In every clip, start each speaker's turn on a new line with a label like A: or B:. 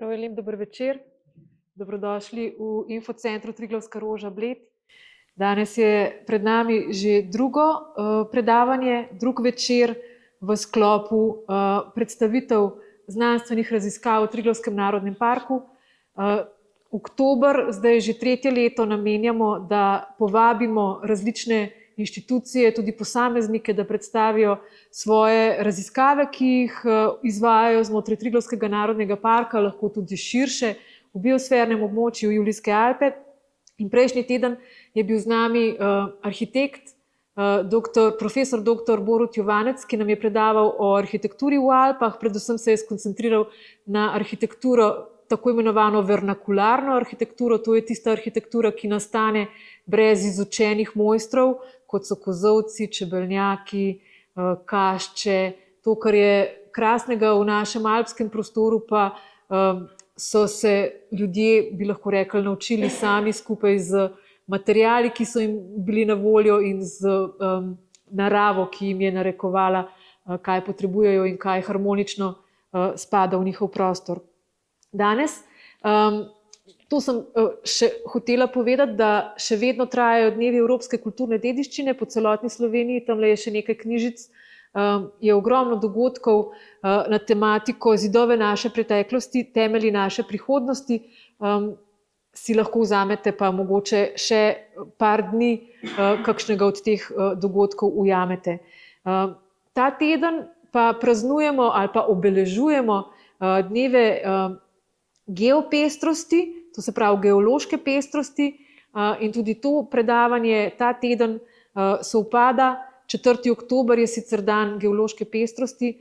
A: Prav lep dober večer. Dobrodošli v Infocentru Triglavska roža Bled. Danes je pred nami že drugo predavanje, drug večer v sklopu predstavitev znanstvenih raziskav v Triglavskem narodnem parku. Oktober, zdaj že tretje leto, namenjamo, da povabimo različne inštitucije, tudi posameznike, da predstavijo svoje raziskave, ki jih izvajajo znotraj Triglavskega narodnega parka, lahko tudi širše v biosfernem območju Julijske Alpe. In prejšnji teden je bil z nami arhitekt, profesor dr. Borut Jovanec, ki nam je predaval o arhitekturi v Alpah, predvsem se je skoncentriral na arhitekturo, tako imenovano vernakularno arhitekturo, to je tista arhitektura, ki nastane brez izučenih mojstrov, kot so kozolci, čebelnjaki, kašče. To, kar je krasnega v našem alpskem prostoru, pa so se ljudje, bi lahko rekli, naučili sami skupaj z materiali, ki so jim bili na voljo, in z naravo, ki jim je narekovala, kaj potrebujejo in kaj harmonično spada v njihov prostor. Danes, to sem še hotela povedati, da še vedno trajajo dnevi evropske kulturne dediščine po celotni Sloveniji, tamle je še nekaj knjižic, je ogromno dogodkov na tematiko Zidove naše preteklosti, temelji naše prihodnosti. Si lahko vzamete pa mogoče še par dni, kakšnega od teh dogodkov ujamete. Ta teden pa praznujemo ali pa obeležujemo dneve geopestrosti, to se pravi geološke pestrosti, in tudi to predavanje ta teden sovpada. 4. oktober je sicer dan geološke pestrosti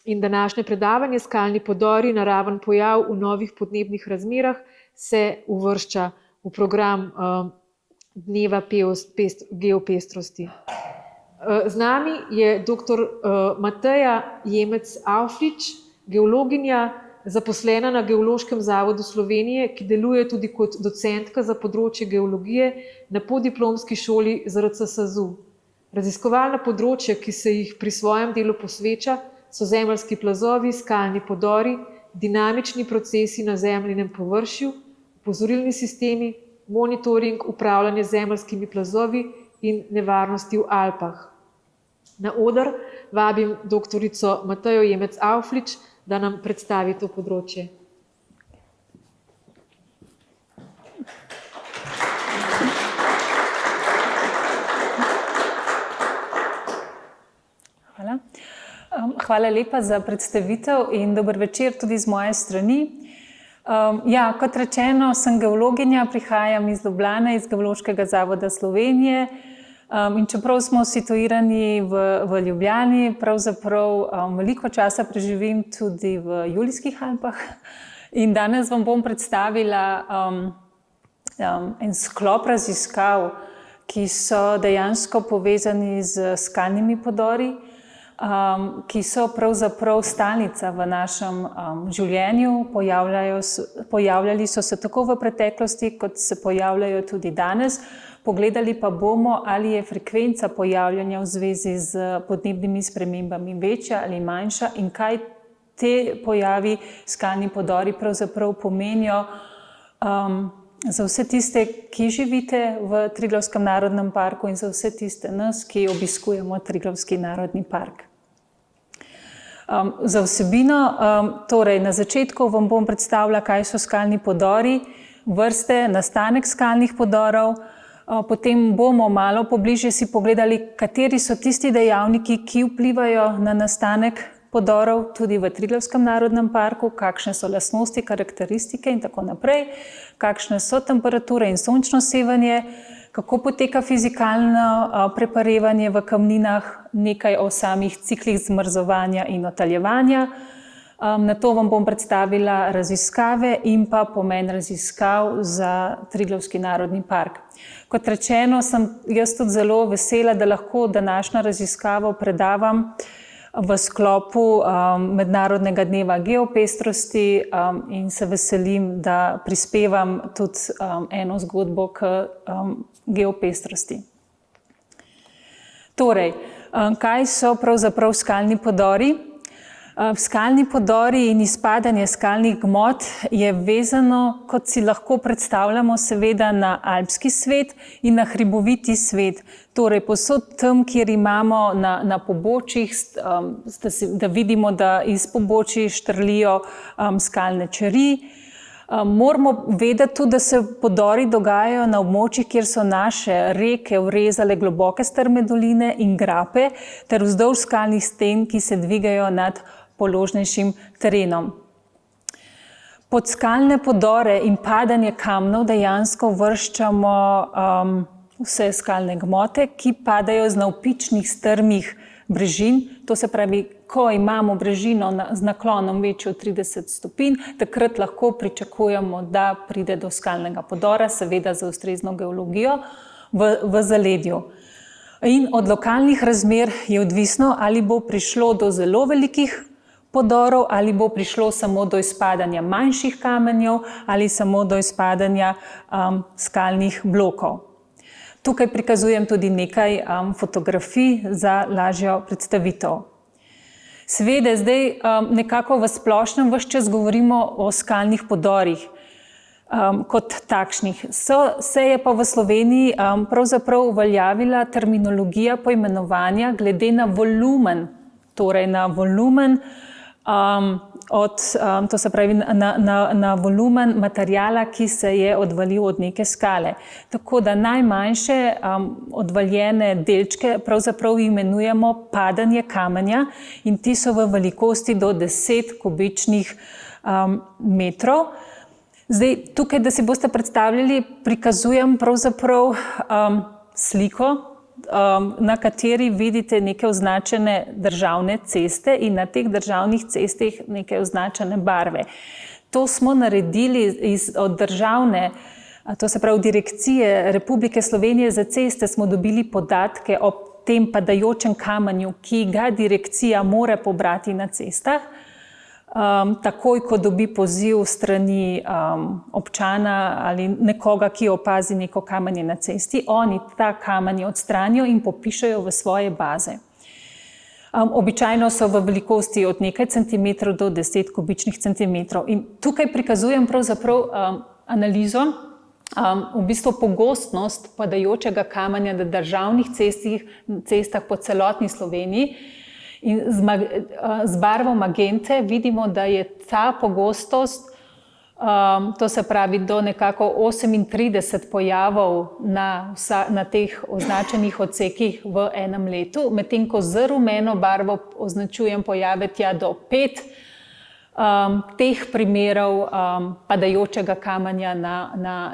A: in današnje predavanje Skalni podori, naraven pojav v novih podnebnih razmerah se uvršča v program dneva geopestrosti. Z nami je dr. Mateja Jemec-Auflič, geologinja, zaposlena na Geološkem zavodu Slovenije, ki deluje tudi kot docentka za področje geologije na podiplomski šoli ZRC SAZU. Raziskovalna področja, ki se jih pri svojem delu posveča, so zemeljski plazovi, skalni podori, dinamični procesi na zemljinem površju, opozorilni sistemi, monitoring, upravljanje z zemeljskimi plazovi in nevarnosti v Alpah. Na oder vabim doktorico Matejo Jemec-Auflič, da nam predstavi to področje.
B: Hvala lepa za predstavitev in dober večer tudi z moje strani. Kot rečeno, sem geologinja, prihajam iz Ljubljane, iz Geološkega zavoda Slovenije. In čeprav smo situirani v Ljubljani, pravzaprav veliko časa preživim tudi v Julijskih Alpah. In danes vam bom predstavila en sklop raziskav, ki so dejansko povezani z skalnimi podori, ki so pravzaprav stalnica v našem življenju. Pojavljali so se tako v preteklosti, kot se pojavljajo tudi danes. Pogledali pa bomo, ali je frekvenca pojavljanja v zvezi z podnebnimi spremembami večja ali manjša in kaj te pojavi, skalni podori, pravzaprav pomenijo za vse tiste, ki živite v Triglavskem narodnem parku, in za vse tiste nas, ki obiskujemo Triglavski narodni park. Za vsebino, torej na začetku vam bom predstavila, kaj so skalni podori, vrste, nastanek skalnih podorov. Potem bomo malo pobližje si pogledali, kateri so tisti dejavniki, ki vplivajo na nastanek podorov tudi v Triglavskem narodnem parku, kakšne so lastnosti, karakteristike in tako naprej, kakšne so temperature in sončno sevanje, kako poteka fizikalno preparevanje v kamninah, nekaj o samih ciklih zmrzovanja in otaljevanja. Na to vam bom predstavila raziskave in pa pomen raziskav za Triglavski narodni park. Kot rečeno, sem jaz tudi zelo vesela, da lahko današnjo raziskavo predavam v sklopu Mednarodnega dneva geopestrosti in se veselim, da prispevam tudi eno zgodbo k geopestrosti. Torej, kaj so pravzaprav skalni podori? Skalni podori in izpadanje skalnih gmot je vezano, kot si lahko predstavljamo, seveda na alpski svet in na hriboviti svet. Torej, posod tam, kjer imamo na pobočjih, da vidimo, da iz pobočij štrlijo skalne čeri. Moramo vedeti tudi, da se podori dogajajo na območjih, kjer so naše reke vrezale globoke strme doline in grape, ter vzdolž skalnih sten, ki se dvigajo nad položnejšim terenom. Pod skalne podore in padanje kamnov dejansko uvrščamo vse skalne gmote, ki padajo z navpičnih strmih brežin. To se pravi, ko imamo brežino z naklonom večjo od 30 stopinj, takrat lahko pričakujemo, da pride do skalnega podora, seveda za ustrezno geologijo v zaledju. In od lokalnih razmer je odvisno, ali bo prišlo do zelo velikih podorov, ali bo prišlo samo do izpadanja manjših kamenjev, ali samo do izpadanja skalnih blokov. Tukaj prikazujem tudi nekaj fotografij za lažjo predstavitev. Seveda, zdaj nekako v splošnem ves čas govorimo o skalnih podorih kot takšnih. Se je pa v Sloveniji pravzaprav uveljavila terminologija poimenovanja glede na volumen, torej na volumen to se pravi na volumen materiala, ki se je odvalil od neke skale. Tako da najmanjše odvaljene delčke pravzaprav imenujemo padanje kamenja in ti so v velikosti do 10 kubičnih metrov. Zdaj, tukaj, da si boste predstavljali, prikazujem pravzaprav sliko, na kateri vidite neke označene državne ceste in na teh državnih cestah neke označene barve. To smo naredili od državne, to se pravi Direkcije Republike Slovenije za ceste, smo dobili podatke o tem padajočem kamenju, ki ga direkcija mora pobrati na cestah. Takoj, ko dobi poziv strani občana ali nekoga, ki opazi neko kamenje na cesti, oni ta kamenje odstranijo in popišejo v svoje baze. Običajno so v velikosti od nekaj centimetrov do 10 kubičnih centimetrov. In tukaj prikazujem pravzaprav analizo, v bistvu pogostnost padajočega kamenja na državnih cestah po celotni Sloveniji. In z barvo magente vidimo, da je ta pogostost, to se pravi do nekako 38 pojavov na teh označenih odsekih v enem letu, medtem ko z rumeno barvo označujem pojave tja do 5 teh primerov padajočega kamenja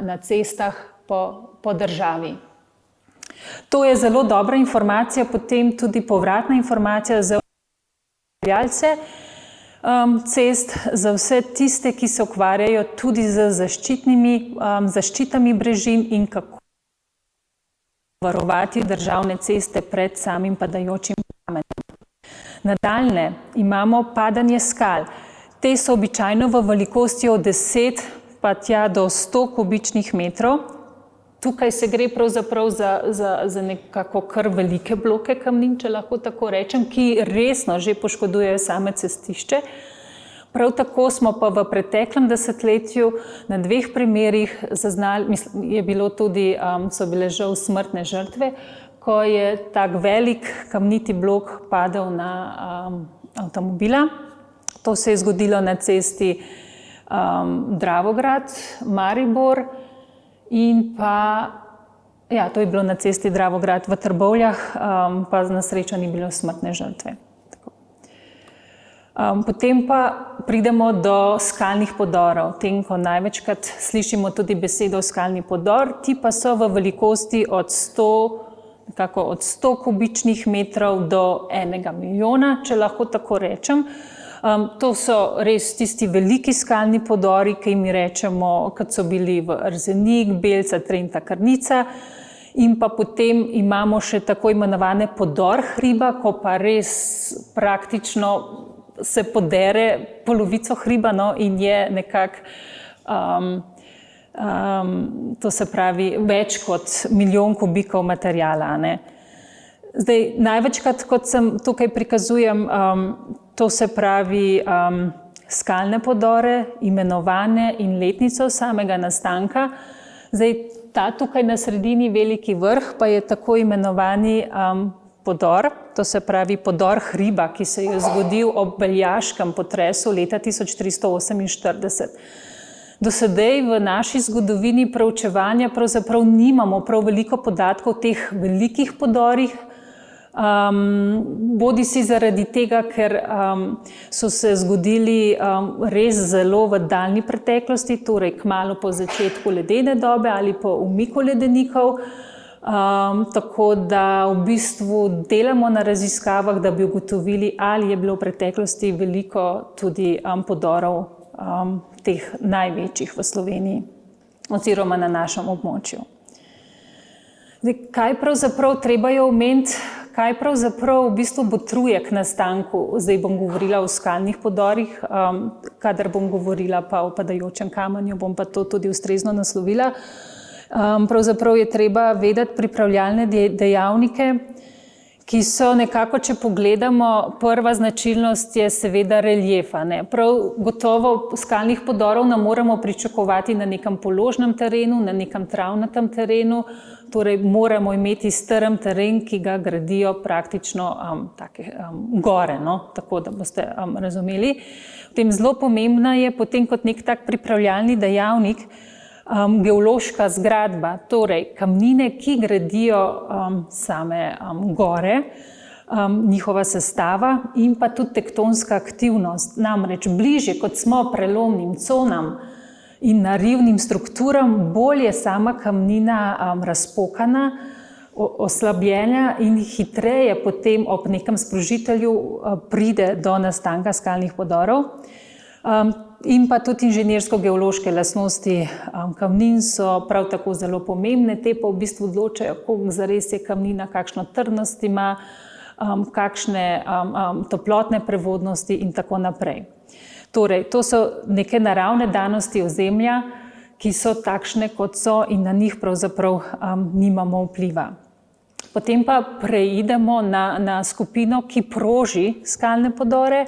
B: na cestah po državi. To je zelo dobra informacija, potem tudi povratna informacija za upravljavce cest, za vse tiste, ki se ukvarjajo tudi z zaščitami brežin in kako varovati državne ceste pred samim padajočim kamenjem. Nadaljne imamo padanje skal. Te so običajno v velikosti od 10 pa tja do 100 kubičnih metrov. Tukaj se gre pravzaprav za nekako kar velike bloke kamnin, če lahko tako rečem, ki resno že poškodujejo same cestišče. Prav tako smo pa v preteklem desetletju na 2 primerih zaznali, so bile žal smrtne žrtve, ko je tak velik kamniti blok padel na avtomobila. To se je zgodilo na cesti Dravograd-Maribor. In pa, to je bilo na cesti Dravograd v Trbovljah, pa na srečo ni bilo smrtne žrtve. Potem pa pridemo do skalnih podorov. Tem, ko največkrat slišimo tudi besedo skalni podor, ti pa so v velikosti od 100 kubičnih metrov do 1 milijona, če lahko tako rečem. To so res tisti veliki skalni podori, ki jim rečemo, kot so bili v Erzenik, Belca, Trenta, Krnica. In pa potem imamo še tako imenovane podor hriba, ko pa res praktično se podere polovico hriba, in je nekako, to se pravi, več kot 1 milijon kubikov materijala. Zdaj, največkrat, kot sem tukaj prikazujem, to se pravi skalne podore, imenovane in letnico samega nastanka. Zdaj, ta tukaj na sredini veliki vrh pa je tako imenovani podor, to se pravi podor hriba, ki se je zgodil ob veljaškem potresu leta 1348. Do sedaj v naši zgodovini proučevanja pravzaprav nimamo prav veliko podatkov o teh velikih podorih, bodisi zaradi tega, ker so se zgodili res zelo v daljni preteklosti, torej kmalu po začetku ledene dobe ali po umiku ledenikov, tako da v bistvu delamo na raziskavah, da bi ugotovili, ali je bilo v preteklosti veliko tudi podorov teh največjih v Sloveniji oziroma na našem območju. Zdaj, kaj pravzaprav treba je omeniti, kaj pravzaprav v bistvu botruje k nastanku? Zdaj bom govorila o skalnih podorih, kadar bom govorila pa o padajočem kamenju, bom pa to tudi ustrezno naslovila. Pravzaprav je treba vedeti pripravljalne dejavnike, ki so nekako, če pogledamo, prva značilnost je seveda reljefa. Prav gotovo skalnih podorov ne moremo pričakovati na nekem položnem terenu, na nekem travnatem terenu, torej moramo imeti strm teren, ki ga gradijo praktično take gore, tako da boste razumeli. Potem zelo pomembna je potem kot nek tak pripravljalni dejavnik geološka zgradba, torej kamnine, ki gradijo same gore, njihova sestava in pa tudi tektonska aktivnost. Namreč bližje, kot smo prelomnim conam in narivnim strukturam, bolj je sama kamnina razpokana, oslabljena in hitreje potem ob nekem sprožitelju pride do nastanka skalnih podorov. In pa tudi inženirsko-geološke lastnosti kamnin so prav tako zelo pomembne, te pa v bistvu odločajo, koliko zares je kamnina, kakšno trdnost ima, kakšne toplotne prevodnosti in tako naprej. Torej, to so neke naravne danosti ozemlja, ki so takšne, kot so in na njih pravzaprav nimamo vpliva. Potem pa preidemo na skupino, ki proži skalne podore.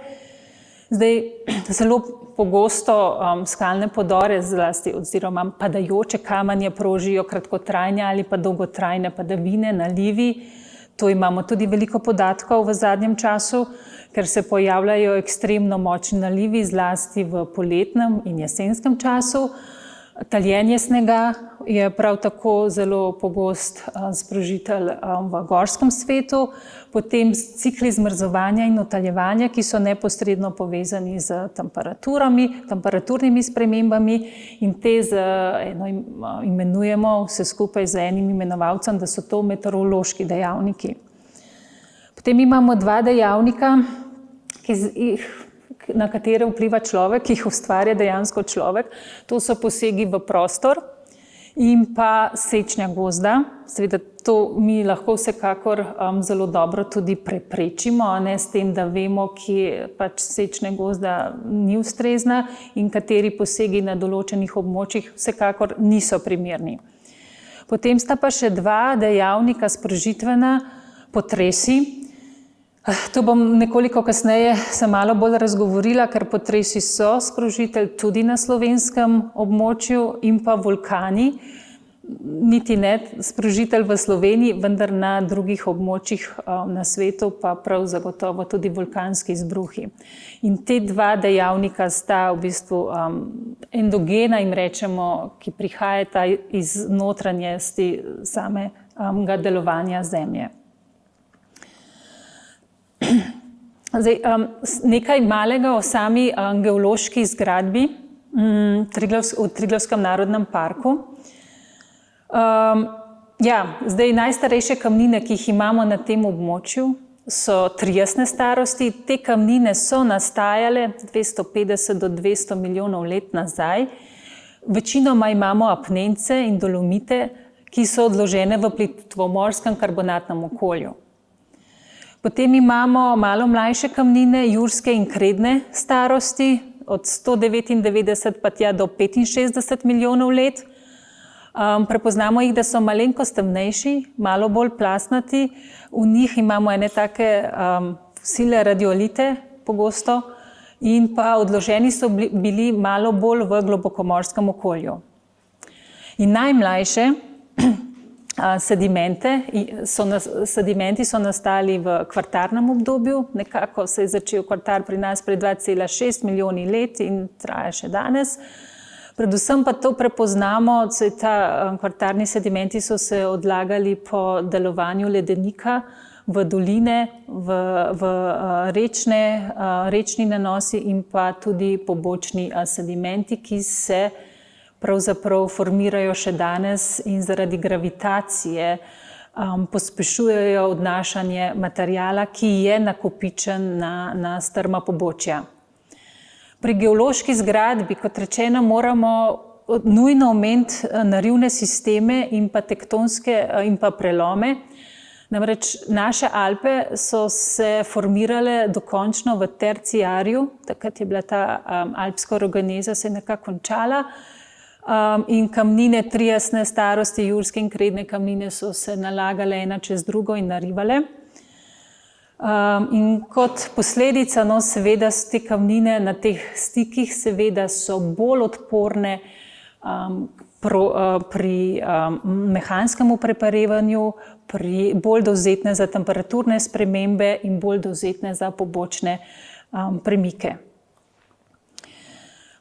B: Zdaj, zelo pogosto skalne podore zlasti oziroma padajoče kamenje prožijo kratkotrajne ali pa dolgotrajne padavine, nalivi. To imamo tudi veliko podatkov v zadnjem času, ker se pojavljajo ekstremno močni nalivi, zlasti v poletnem in jesenskem času. Taljenje snega je prav tako zelo pogost sprožitelj v gorskem svetu, potem cikli zmrzovanja in otaljevanja, ki so neposredno povezani z temperaturnimi spremembami in te imenujemo vse skupaj z enim imenovalcem, da so to meteorološki dejavniki. Potem imamo dva dejavnika, na katere vpliva človek, ki jih ustvarja dejansko človek. To so posegi v prostor in pa sečnja gozda. Seveda to mi lahko vsekakor zelo dobro tudi preprečimo, s tem, da vemo, kje pač sečnja gozda ni ustrezna in kateri posegi na določenih območjih vsekakor niso primerni. Potem sta pa še dva dejavnika sprožitvena, potresi. To bom nekoliko kasneje se malo bolj razgovorila, ker potresi so sprožitelj tudi na slovenskem območju in pa vulkani, niti ne sprožitelj v Sloveniji, vendar na drugih območjih na svetu pa prav zagotovo tudi vulkanski izbruhi. In te dva dejavnika sta v bistvu endogena, jim rečemo, ki prihajata iz notranjosti samega delovanja Zemlje. Zdaj, nekaj malega o sami geološki zgradbi v Triglavskem narodnem parku. Zdaj, najstarejše kamnine, ki jih imamo na tem območju, so triasne starosti. Te kamnine so nastajale 250 do 200 milijonov let nazaj. Večinoma imamo apnence in dolomite, ki so odložene v plitvomorskem karbonatnem okolju. Potem imamo malo mlajše kamnine, jurske in kredne starosti, od 199 pa tja do 65 milijonov let. Prepoznamo jih, da so malenkost temnejši, malo bolj plastnati. V njih imamo ene take fosile radiolite, pogosto, in pa odloženi so bili malo bolj v globokomorskem okolju. In najmlajše sedimenti so nastali v kvartarnem obdobju, nekako se je začel kvartar pri nas pred 2,6 milijoni let in traja še danes. Predvsem pa to prepoznamo, ta kvartarni sedimenti so se odlagali po delovanju ledenika v doline, v rečni nanosi in pa tudi pobočni sedimenti, ki se pravzaprav formirajo še danes in zaradi gravitacije pospešujejo odnašanje materiala, ki je nakopičen na strma pobočja. Pri geološki zgradbi, kot rečeno, moramo nujno omeniti narivne sisteme in pa tektonske in pa prelome. Namreč naše Alpe so se formirale dokončno v terciarju, takrat je bila ta alpska orogeneza se nekako končala, in kamnine triasne starosti, jurske in kredne kamnine so se nalagale ena čez drugo in narivale. In kot posledica, seveda, te kamnine na teh stikih seveda so bolj odporne pri mehanskemu preparevanju, bolj dovzetne za temperaturne spremembe in bolj dovzetne za pobočne premike.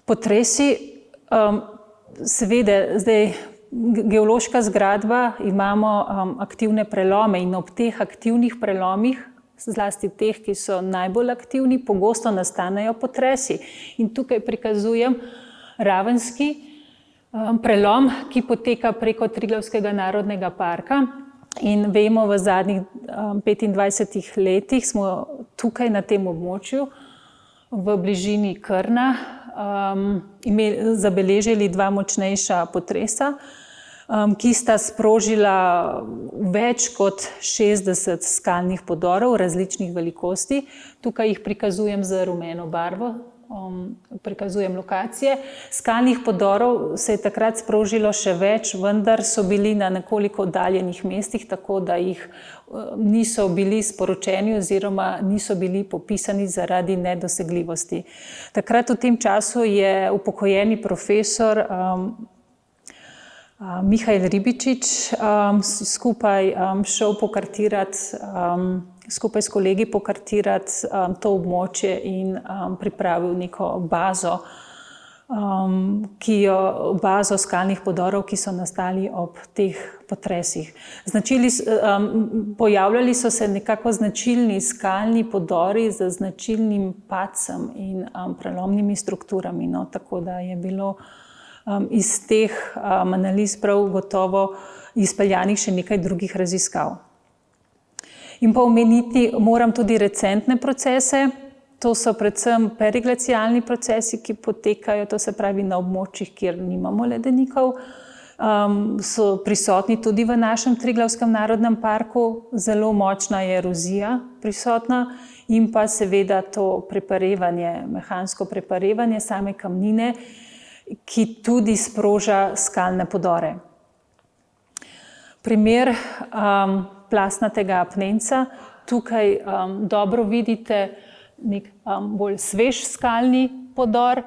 B: Potresi, seveda, zdaj geološka zgradba, imamo aktivne prelome in ob teh aktivnih prelomih, zlasti teh, ki so najbolj aktivni, pogosto nastanejo potresi. In tukaj prikazujem Ravenski prelom, ki poteka preko Triglavskega narodnega parka. In vemo, v zadnjih 25 letih smo tukaj na tem območju, v bližini Krna, zabeležili dva močnejša potresa, ki sta sprožila več kot 60 skalnih podorov različnih velikosti. Tukaj jih prikazujem z rumeno barvo, prikazujem lokacije. Skalnih podorov se je takrat sprožilo še več, vendar so bili na nekoliko oddaljenih mestih, tako da jih niso bili sporočeni oziroma niso bili popisani zaradi nedosegljivosti. Takrat v tem času je upokojeni profesor Mihael Ribičič skupaj šel pokartirati, skupaj s kolegi pokartirati to območje in pripravil neko bazo, bazo skalnih podorov, ki so nastali ob teh potresih. Pojavljali so se nekako značilni skalni podori z značilnim padcem in prelomnimi strukturami, tako da je bilo iz teh analiz prav gotovo izpeljanih še nekaj drugih raziskav. In pa omeniti moram tudi recentne procese, to so predvsem periglacialni procesi, ki potekajo, to se pravi na območjih, kjer nimamo ledenikov, so prisotni tudi v našem Triglavskem narodnem parku, zelo močna je erozija prisotna in pa seveda to preparevanje, mehansko preparevanje same kamnine, ki tudi sproža skalne podore. Primer plastnatega apnenca, tukaj dobro vidite nek bolj svež skalni podor,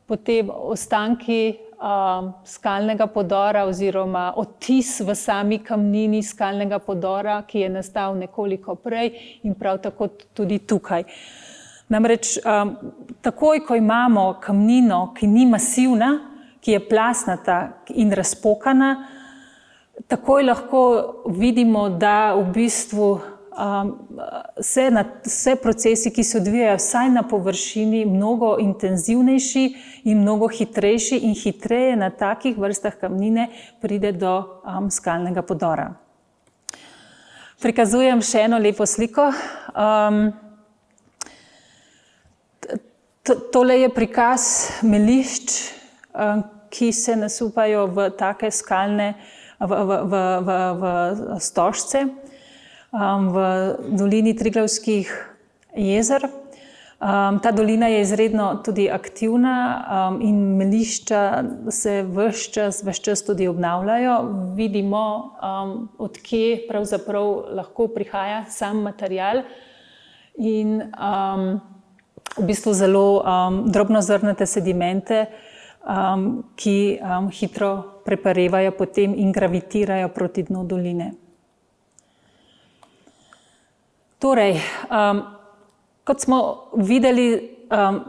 B: potem ostanki skalnega podora oziroma odtis v sami kamnini skalnega podora, ki je nastal nekoliko prej in prav tako tudi tukaj. Namreč takoj, ko imamo kamnino, ki ni masivna, ki je plastnata in razpokana, takoj lahko vidimo, da v bistvu vse procesi, ki se odvijajo vsaj na površini, mnogo intenzivnejši in mnogo hitrejši in hitreje na takih vrstah kamnine pride do skalnega podora. Prikazujem še eno lepo sliko. Tole je prikaz melišč, ki se nasupajo v take skalne, v stožce, v dolini Triglavskih jezer. Ta dolina je izredno tudi aktivna in melišča se ves čas tudi obnavljajo. Vidimo, od kje pravzaprav lahko prihaja sam material in v bistvu zelo drobnozrnate sedimente, ki hitro preparevajo potem in gravitirajo proti dnu doline. Torej, kot smo videli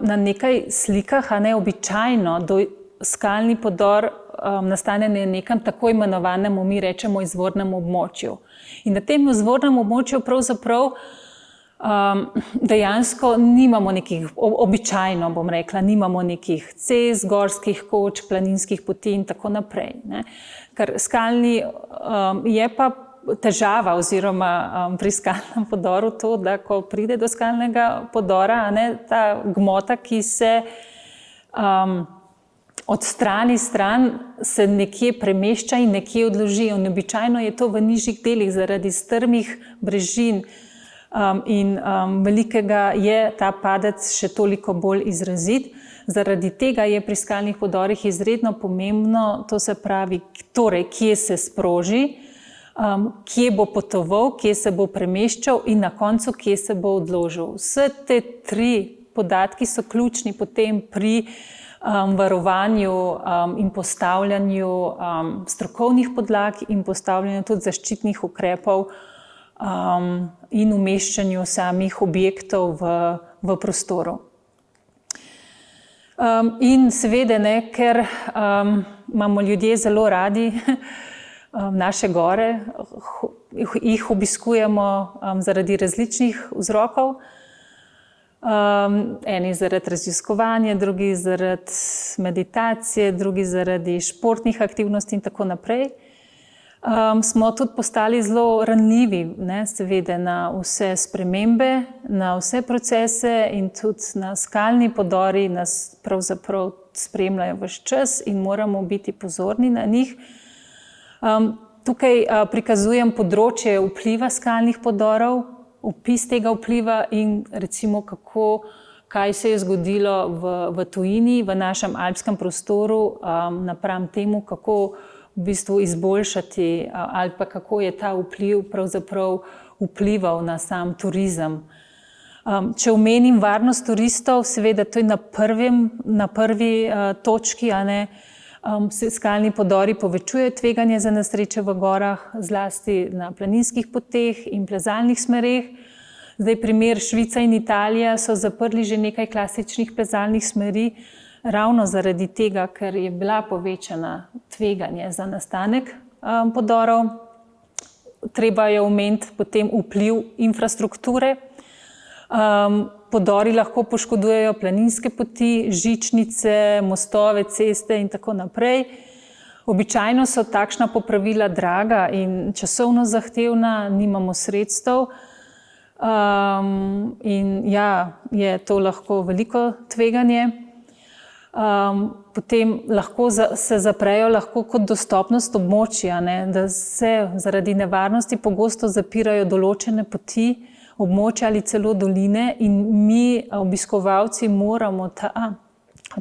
B: na nekaj slikah, običajno skalni podor nastane na nekem tako imenovanem, mi rečemo, izvornem območju. In na tem izvornem območju pravzaprav dejansko nimamo nekih, običajno bom rekla, nimamo nekih cest, gorskih koč, planinskih poti in tako naprej. Ker skalni je pa težava oziroma pri skalnem podoru to, da ko pride do skalnega podora, ta gmota, ki se od strani stran se nekje premešča in nekje odloži. In običajno je to v nižjih delih zaradi strmih brežin in velikega je ta padec še toliko bolj izrazit. Zaradi tega je pri skalnih podorih izredno pomembno, to se pravi, torej, kje se sproži, kje bo potoval, kje se bo premeščal in na koncu, kje se bo odložil. Vse te tri podatki so ključni potem pri varovanju in postavljanju strokovnih podlag in postavljanju tudi zaščitnih ukrepov in umeščanju samih objektov v prostoru. In seveda, ker imamo ljudje zelo radi naše gore, jih obiskujemo zaradi različnih vzrokov. Eni zaradi raziskovanja, drugi zaradi meditacije, drugi zaradi športnih aktivnosti in tako naprej. Smo tudi postali zelo ranljivi, seveda, na vse spremembe, na vse procese in tudi na skalni podori nas pravzaprav spremljajo ves čas in moramo biti pozorni na njih. Tukaj prikazujem področje vpliva skalnih podorov, opis tega vpliva in recimo kaj se je zgodilo v tujini, v našem alpskem prostoru, napram temu, kako v bistvu izboljšati ali pa kako je ta vpliv pravzaprav vplival na sam turizem. Če omenim varnost turistov, seveda to je na prvi točki, skalni podori povečujejo tveganje za nesreče v gorah, zlasti na planinskih poteh in plezalnih smereh. Zdaj primer Švica in Italija so zaprli že nekaj klasičnih plezalnih smeri, ravno zaradi tega, ker je bila povečana tveganje za nastanek podorov. Treba je omeniti potem vpliv infrastrukture. Podori lahko poškodujejo planinske poti, žičnice, mostove, ceste in tako naprej. Običajno so takšna popravila draga in časovno zahtevna, nimamo sredstev. In ja, je to lahko veliko tveganje. Potem lahko se zaprejo kot dostopnost območja, da se zaradi nevarnosti pogosto zapirajo določene poti, območja ali celo doline in mi, obiskovalci, moramo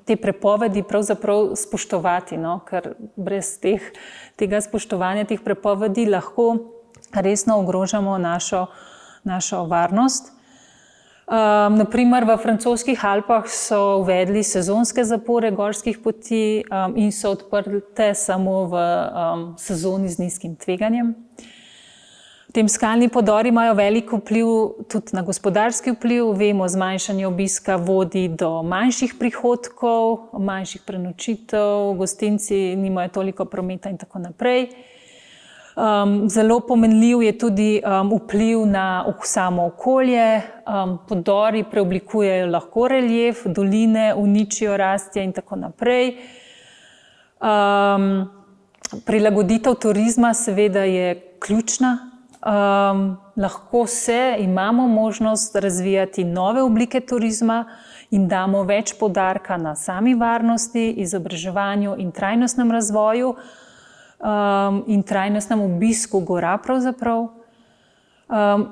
B: te prepovedi pravzaprav spoštovati, ker brez tega spoštovanja teh prepovedi lahko resno ogrožamo našo varnost. Naprimer, v francoskih Alpah so uvedli sezonske zapore gorskih poti in so odprte samo v sezoni z nizkim tveganjem. Potem skalni podori imajo velik vpliv tudi na gospodarski vpliv. Vemo, zmanjšanje obiska vodi do manjših prihodkov, manjših prenočitev, gostinci nimajo toliko prometa in tako naprej. Zelo pomenljiv je tudi vpliv na samo okolje. Podori preoblikujejo lahko relief, doline uničijo rastje in tako naprej. Prilagoditev turizma seveda je ključna. Lahko imamo možnost razvijati nove oblike turizma in damo več poudarka na sami varnosti, izobraževanju in trajnostnem razvoju in trajnostnem obisku gora pravzaprav.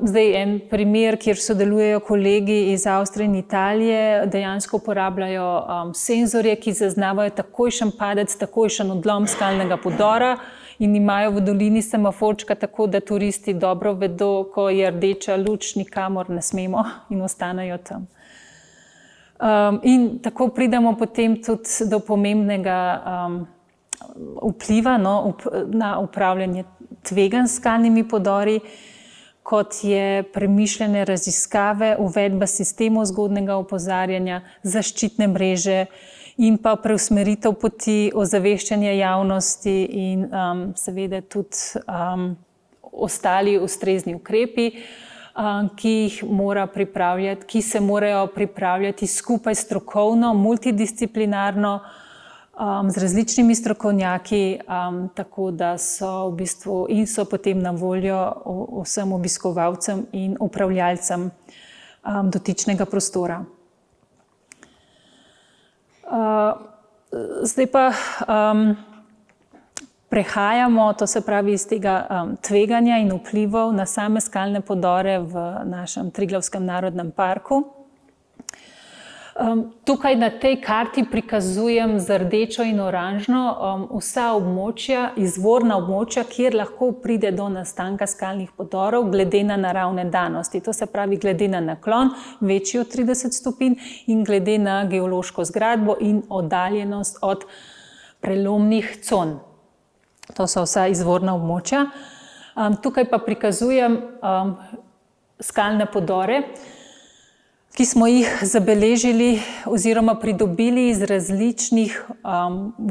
B: Zdaj en primer, kjer sodelujejo kolegi iz Avstrije in Italije, dejansko uporabljajo senzorje, ki zaznavajo takojšen padec, takojšen odlom skalnega podora in imajo v dolini semaforčka, tako da turisti dobro vedo, ko je rdeča luč, nikamor ne smemo in ostanejo tam. In tako pridemo potem tudi do pomembnega vpliva na upravljanje tveganj s skalnimi podori, kot je premišljene raziskave, uvedba sistemov zgodnjega opozarjanja, zaščitne mreže in pa preusmeritev poti, ozaveščanja javnosti in seveda tudi ostali ustrezni ukrepi, ki se morajo pripravljati skupaj strokovno, multidisciplinarno, z različnimi strokovnjaki, tako da so v bistvu in so potem na voljo vsem obiskovalcem in upravljalcem dotičnega prostora. Zdaj pa prehajamo, to se pravi iz tega tveganja in vplivov na same skalne podore v našem Triglavskem narodnem parku. Tukaj na tej karti prikazujem z rdečo in oranžno vsa območja, izvorna območja, kjer lahko pride do nastanka skalnih podorov glede na naravne danosti. To se pravi glede na naklon, večji od 30 stopinj in glede na geološko zgradbo in oddaljenost od prelomnih con. To so vsa izvorna območja. Tukaj pa prikazujem skalne podore, ki smo jih zabeležili oziroma pridobili iz različnih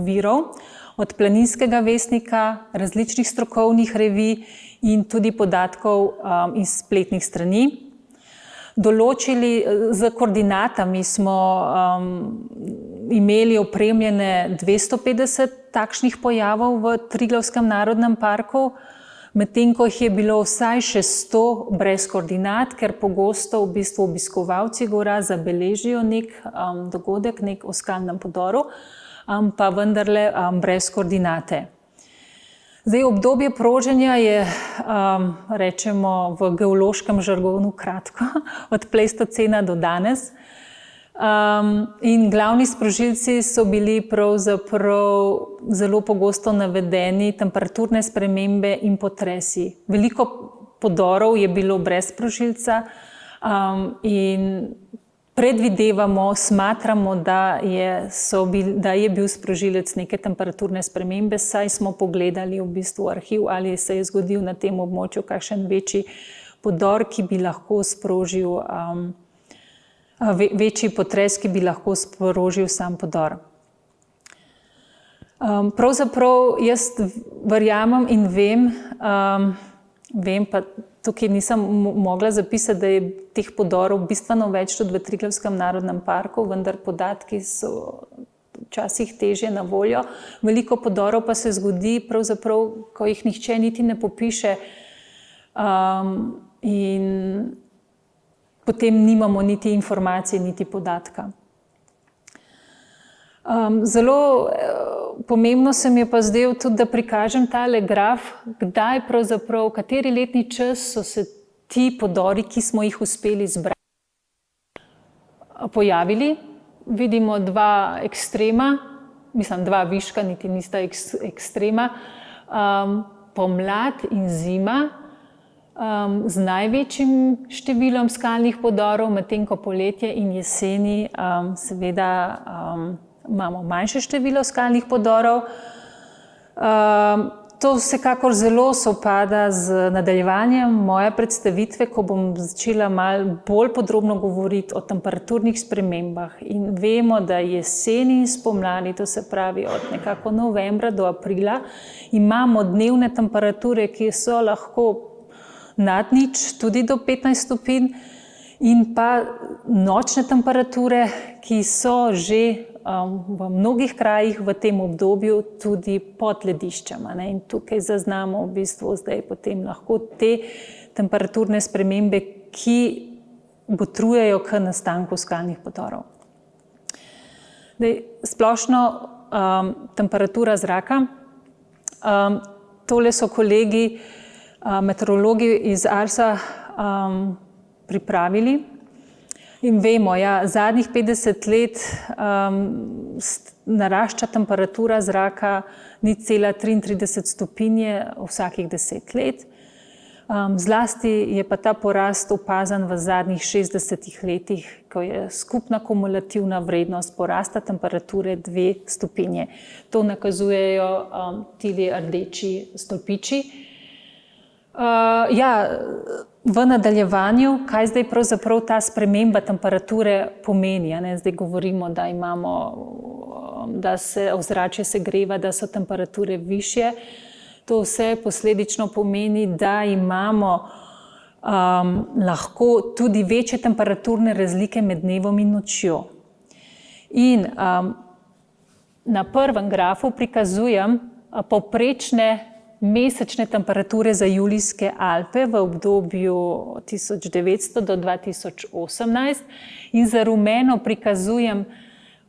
B: virov, od Planinskega vestnika, različnih strokovnih revij in tudi podatkov iz spletnih strani. Določili, z koordinatami smo imeli opremljene 250 takšnih pojavov v Triglavskem narodnem parku, medtem ko jih je bilo vsaj še 100 brez koordinat, ker pogosto v bistvu obiskovalci gora zabeležijo nek dogodek, nek o skalnem podoru, pa vendarle brez koordinate. Zdaj, obdobje proženja je, rečemo v geološkem žargonu kratko, od Pleistocena do danes. In glavni sprožilci so bili pravzaprav zelo pogosto navedeni temperaturne spremembe in potresi. Veliko podorov je bilo brez sprožilca in predvidevamo, smatramo, da je bil sprožilec neke temperaturne spremembe, saj smo pogledali v bistvu arhiv, ali se je zgodil na tem območju kakšen večji podor, ki bi lahko sprožil večji potres, ki bi lahko sprožil sam podor. Pravzaprav jaz verjamem in vem, pa tukaj nisem mogla zapisati, da je teh podorov bistveno več tudi v Triglavskem narodnem parku, vendar podatki so včasih težje na voljo. Veliko podorov pa se zgodi, pravzaprav, ko jih nihče niti ne popiše in potem nimamo niti informacije, niti podatka. Zelo pomembno se mi je pa zdaj tudi, da prikažem tale graf, kdaj pravzaprav, kateri letni čas so se ti podori, ki smo jih uspeli zbrati, pojavili. Vidimo dva ekstrema, dva viška, niti nista ekstrema, pomlad in zima, z največjim številom skalnih podorov, medtem ko poletje in jeseni seveda imamo manjše število skalnih podorov. To vsekakor zelo sovpada z nadaljevanjem moje predstavitve, ko bom začela malo bolj podrobno govoriti o temperaturnih spremembah. In vemo, da jeseni in spomladi, to se pravi od nekako novembra do aprila, imamo dnevne temperature, ki so lahko nad nič, tudi do 15 stopinj, in pa nočne temperature, ki so že v mnogih krajih v tem obdobju tudi pod lediščem. In tukaj zaznamo v bistvu zdaj potem lahko te temperaturne spremembe, ki botrujejo k nastanku skalnih podorov. Splošno temperatura zraka. Tole so kolegi meteorologi iz Arsa pripravili in vemo, zadnjih 50 let narašča temperatura zraka 0,33 stopinje vsakih 10 let. Zlasti je pa ta porast opazan v zadnjih 60 letih, ko je skupna kumulativna vrednost porasta temperature 2 stopinje. To nakazujejo tili rdeči stolpiči. V nadaljevanju, kaj zdaj pravzaprav ta sprememba temperature pomeni? Zdaj govorimo, da se ozračje segreva, da so temperature višje. To vse posledično pomeni, da imamo lahko tudi večje temperaturne razlike med dnevom in nočjo. In na prvem grafu prikazujem povprečne mesečne temperature za Julijske Alpe v obdobju 1900 do 2018 in za rumeno prikazujem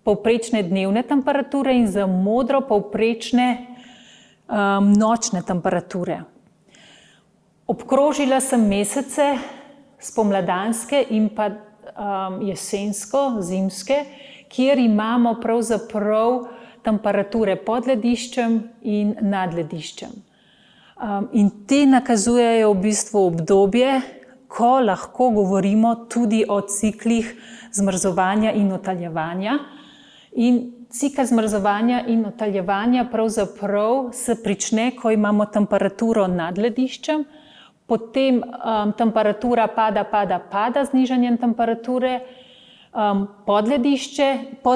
B: povprečne dnevne temperature in za modro povprečne nočne temperature. Obkrožila sem mesece spomladanske in pa jesensko, zimske, kjer imamo pravzaprav temperature pod lediščem in nad lediščem. In te nakazujejo v bistvu obdobje, ko lahko govorimo tudi o ciklih zmrzovanja in otaljevanja. In cikel zmrzovanja in otaljevanja pravzaprav se prične, ko imamo temperaturo nad lediščem, potem temperatura pada z nižanjem temperature, pod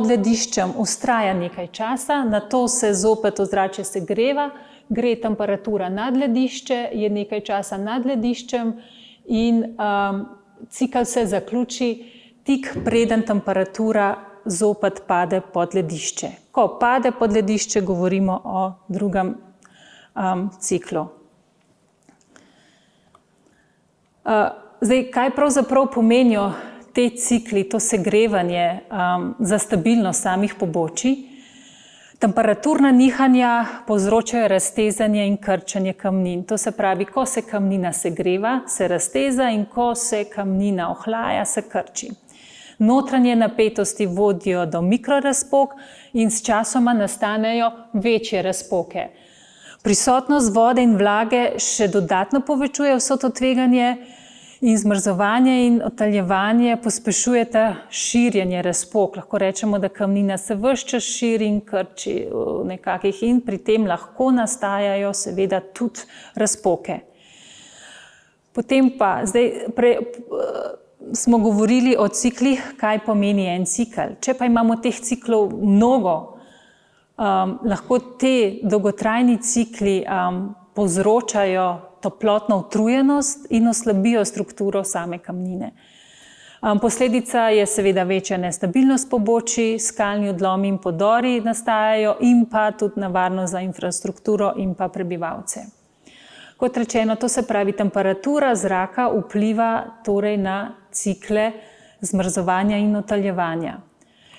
B: lediščem vztraja nekaj časa, nato se zopet ozračje segreva, gre temperatura nad ledišče, je nekaj časa nad lediščem in cikel se zaključi tik preden temperatura zopet pade pod ledišče. Ko pade pod ledišče, govorimo o drugem ciklu. Zdaj, kaj pravzaprav pomenijo te cikli, to segrevanje za stabilnost samih pobočij? Temperaturna nihanja povzročajo raztezanje in krčenje kamnin. To se pravi, ko se kamnina segreva, se razteza in ko se kamnina ohlaja, se krči. Notranje napetosti vodijo do mikrorazpok in s časoma nastanejo večje razpoke. Prisotnost vode in vlage še dodatno povečuje vso to tveganje in zmrzovanje in otaljevanje pospešujeta širjenje razpok. Lahko rečemo, da kamnina se ves čas širi in krči nekakih in pri tem lahko nastajajo seveda tudi razpoke. Potem pa, smo govorili o ciklih, kaj pomeni en cikel. Če pa imamo teh ciklov mnogo, lahko te dolgotrajni cikli povzročajo toplotno utrujenost in oslabijo strukturo same kamnine. Posledica je seveda večja nestabilnost pobočij, skalni odlomi in podori nastajajo in pa tudi nevarnost za infrastrukturo in pa prebivalce. Kot rečeno, to se pravi, temperatura zraka vpliva torej na cikle zmrzovanja in otaljevanja.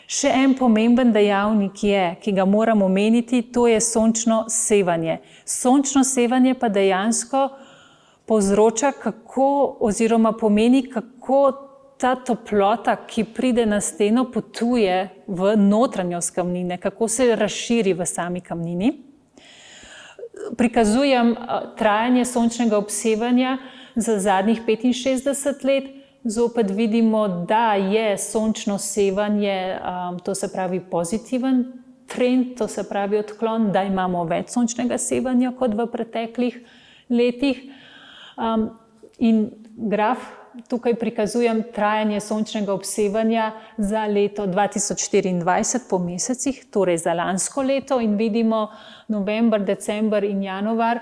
B: Še en pomemben dejavnik je, ki ga moramo omeniti, to je sončno sevanje. Sončno sevanje pa dejansko povzroča oziroma pomeni, kako ta toplota, ki pride na steno, potuje v notranjost kamnine, kako se razširi v sami kamnini. Prikazujem trajanje sončnega obsevanja za zadnjih 65 let. Zopet vidimo, da je sončno sevanje, to se pravi pozitiven trend, to se pravi odklon, da imamo več sončnega sevanja kot v preteklih letih. In graf tukaj prikazujem trajanje sončnega obsevanja za leto 2024 po mesecih, torej za lansko leto, in vidimo november, december in januar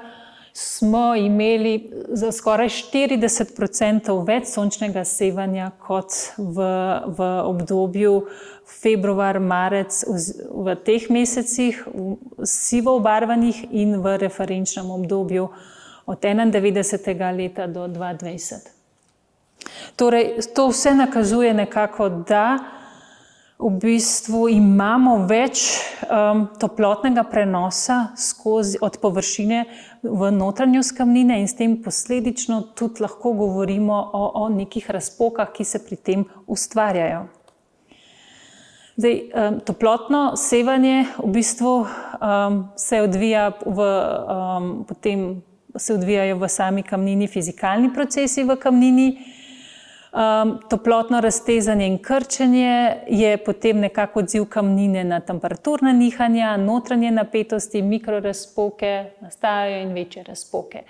B: smo imeli za skoraj 40% več sončnega sevanja kot v obdobju februar, marec, v teh mesecih sivo obarvanih in v referenčnem obdobju od 91. leta do 2020. Torej, to vse nakazuje nekako, da v bistvu imamo več toplotnega prenosa od površine v notranjost kamnine in s tem posledično tudi lahko govorimo o nekih razpokah, ki se pri tem ustvarjajo. Zdaj, toplotno sevanje v bistvu se odvija potem se odvijajo v sami kamnini fizikalni procesi v kamnini. Toplotno raztezanje in krčenje je potem nekako odziv kamnine na temperaturna nihanja, notranje napetosti, mikrorazpoke, nastajajo in večje razpoke.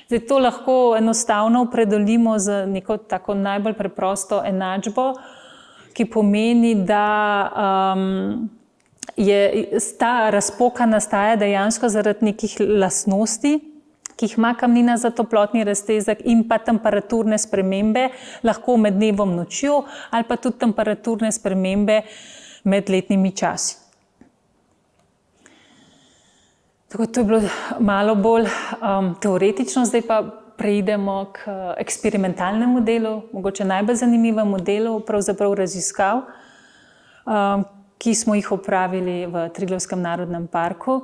B: Zdaj, to lahko enostavno opredelimo z neko tako najbolj preprosto enačbo, ki pomeni, da ta razpoka nastaja dejansko zaradi nekih lastnosti, ki jih ima kamnina za toplotni raztezek in pa temperaturne spremembe, lahko med dnevom, nočjo ali pa tudi temperaturne spremembe med letnimi časi. Tako, to je bilo malo bolj teoretično, zdaj pa preidemo k eksperimentalnemu delu, mogoče najbolj zanimivemu delu pravzaprav raziskav, ki smo jih opravili v Triglavskem narodnem parku.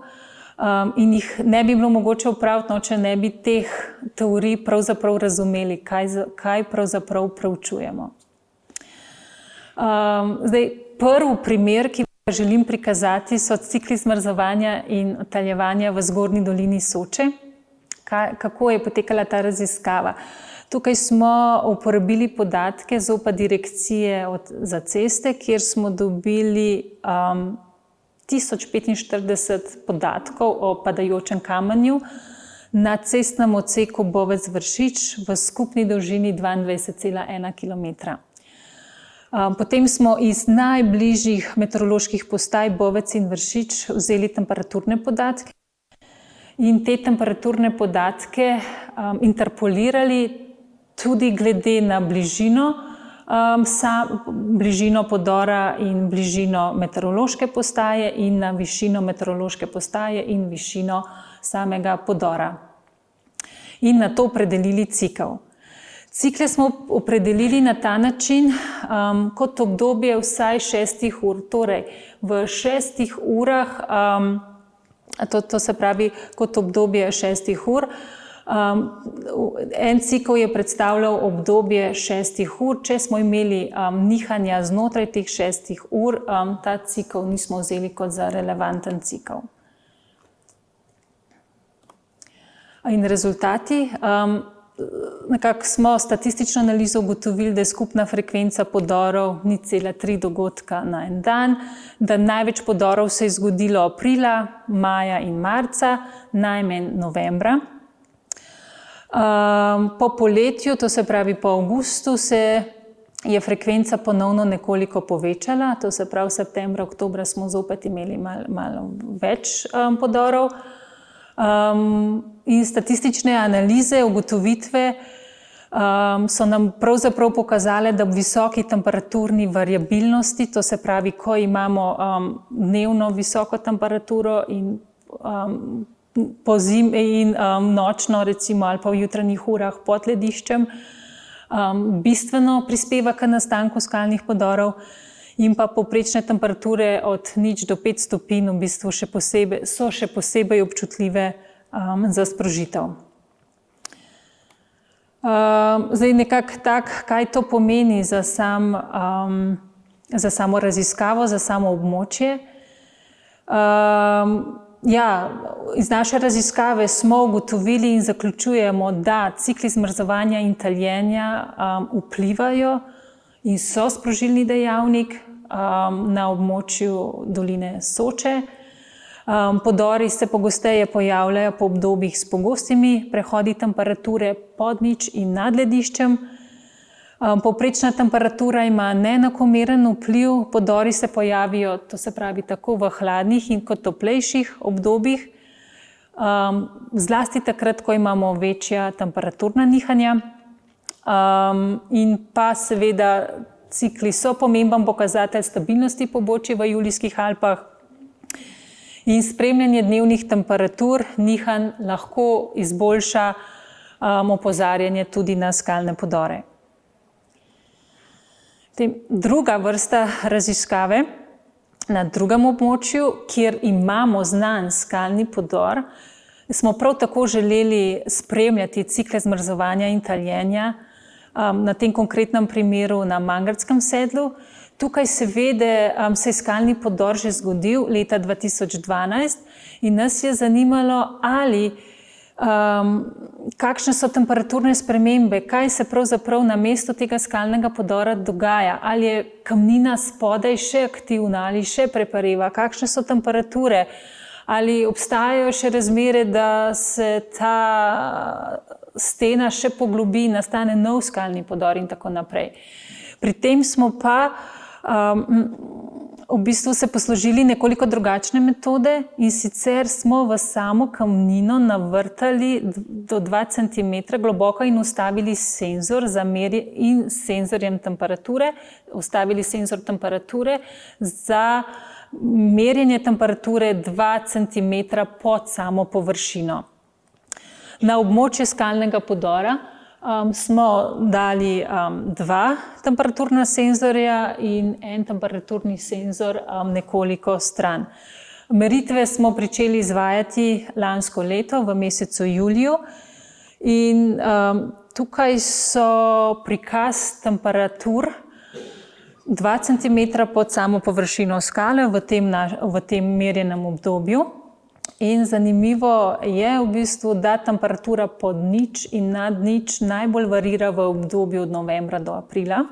B: In jih ne bi bilo mogoče opraviti, če ne bi teh teorij pravzaprav razumeli, kaj pravzaprav preučujemo. Zdaj, prvi primer, ki ga želim prikazati, so cikli zmrzovanja in odtaljevanja v zgornji dolini Soče. Kako je potekala ta raziskava? Tukaj smo uporabili podatke ZOPA direkcije za ceste, kjer smo dobili 1045 podatkov o padajočem kamenju na cestnem odseku Bovec-Vršič v skupni dolžini 22,1 km. Potem smo iz najbližjih meteoroloških postaj Bovec in Vršič vzeli temperaturne podatke in te temperaturne podatke interpolirali tudi glede na bližino podora in bližino meteorološke postaje in na višino meteorološke postaje in višino samega podora. In na to opredelili cikel. Cikle smo opredelili na ta način kot obdobje vsaj 6 ur. Torej, v 6 urah, to se pravi kot obdobje 6 ur, en cikel je predstavljal obdobje 6 ur. Če smo imeli nihanja znotraj teh 6 ur, ta cikel nismo vzeli kot za relevanten cikel. In rezultati, nekako smo statistično analizo ugotovili, da je skupna frekvenca podorov 0,3 dogodka na en dan, da največ podorov se je zgodilo aprila, maja in marca, najmanj novembra. Po poletju, to se pravi po avgustu, se je frekvenca ponovno nekoliko povečala, to se pravi septembra, oktobra smo zopet imeli malo več podorov. In statistične analize, ugotovitve so nam pravzaprav pokazale, da ob visoki temperaturni variabilnosti, to se pravi, ko imamo dnevno visoko temperaturo in pozimi in nočno, recimo, ali pa v jutranjih urah pod lediščem, bistveno prispeva k nastanku skalnih podorov in pa povprečne temperature od 0 do 5 stopinj v bistvu so še posebej občutljive za sprožitev. Zdaj nekako tako, kaj to pomeni za samo raziskavo, za samo območje. Iz naše raziskave smo ugotovili in zaključujemo, da cikli zmrzovanja in taljenja vplivajo in so sprožilni dejavnik na območju doline Soče. Podori se pogosteje pojavljajo po obdobjih s pogostimi prehodi temperature pod 0 in nad lediščem. Povprečna temperatura ima neenakomeren vpliv, podori se pojavijo, to se pravi, tako v hladnih in kot toplejših obdobjih, zlasti takrat, ko imamo večja temperaturna nihanja. In pa seveda cikli so pomemben pokazatelj stabilnosti pobočij v Julijskih Alpah in spremljanje dnevnih temperatur nihanj lahko izboljša opozarjanje tudi na skalne podore. Druga vrsta raziskave na drugem območju, kjer imamo znan skalni podor, smo prav tako želeli spremljati cikle zmrzovanja in taljenja, na tem konkretnem primeru na Mangartskem sedlu. Tukaj seveda se je skalni podor že zgodil leta 2012 in nas je zanimalo, ali kakšne so temperaturne spremembe, kaj se pravzaprav na mestu tega skalnega podora dogaja, ali je kamnina spodaj še aktivna ali še prepareva, kakšne so temperature, ali obstajajo še razmere, da se ta stena še poglobi, nastane nov skalni podor in tako naprej. Pri tem smo pa v bistvu se poslužili nekoliko drugačne metode in sicer smo v samo kamnino navrtali do 2 cm globoko in ustavili senzor in senzorjem temperature, ustavili senzor temperature za merjenje temperature 2 cm pod samo površino. Na območje skalnega podora smo dali 2 temperaturna senzorja in 1 temperaturni senzor nekoliko stran. Meritve smo pričeli izvajati lansko leto v mesecu juliju in tukaj so prikaz temperatur 2 cm pod samo površino skale v tem merjenem obdobju. In zanimivo je v bistvu, da temperatura pod nič in nad nič najbolj varira v obdobju od novembra do aprila.